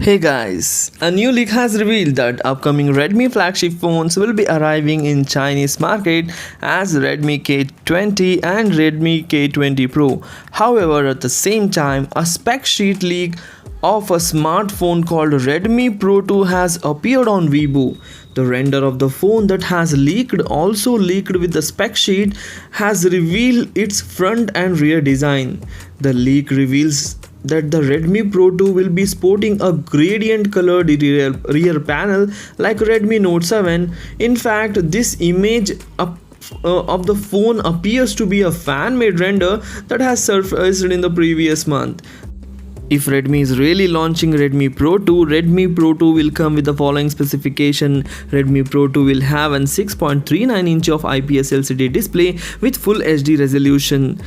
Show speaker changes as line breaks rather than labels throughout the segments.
Hey guys, a new leak has revealed that upcoming Redmi flagship phones will be arriving in Chinese market as Redmi K20 and Redmi K20 Pro. However, at the same time, a spec sheet leak of a smartphone called Redmi Pro 2 has appeared on Weibo. The render of the phone that has leaked also leaked with the spec sheet has revealed its front and rear design. The leak reveals that the Redmi Pro 2 will be sporting a gradient colored rear panel like Redmi Note 7. In fact, this image of the phone appears to be a fan-made render that has surfaced in the previous month. If Redmi is really launching Redmi Pro 2, Redmi Pro 2 will come with the following specification. Redmi Pro 2 will have an 6.39 inch of IPS LCD display with full HD resolution.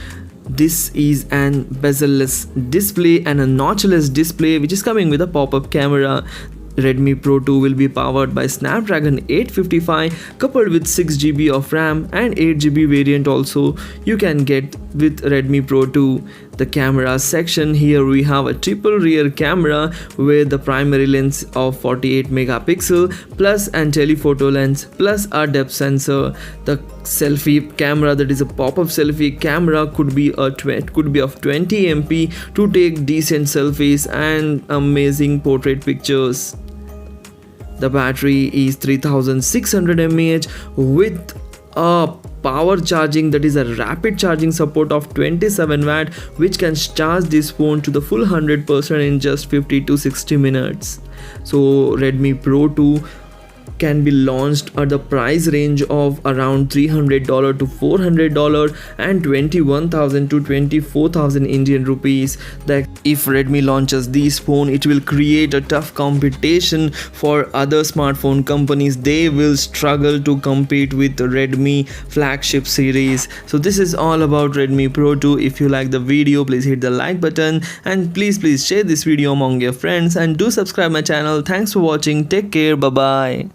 This is an bezel-less display and a notchless display which is coming with a pop-up camera. Redmi Pro 2 will be powered by Snapdragon 855 coupled with 6GB of RAM and 8GB variant also you can get with Redmi Pro 2. The camera section, here we have a triple rear camera with the primary lens of 48 megapixel plus an telephoto lens plus a depth sensor. The selfie camera, that is a pop-up selfie camera, could be of 20 MP to take decent selfies and amazing portrait pictures. The battery is 3600 mAh with a power charging, that is a rapid charging support of 27 watt, which can charge this phone to the full 100% in just 50 to 60 minutes. So Redmi Pro 2 can be launched at the price range of around $300 to $400 and 21,000 to 24,000 Indian rupees. That if Redmi launches this phone, it will create a tough competition for other smartphone companies. They will struggle to compete with the Redmi flagship series. So this is all about Redmi Pro 2. If you like the video, please hit the like button and please share this video among your friends and do subscribe my channel. Thanks for watching. Take care. Bye bye.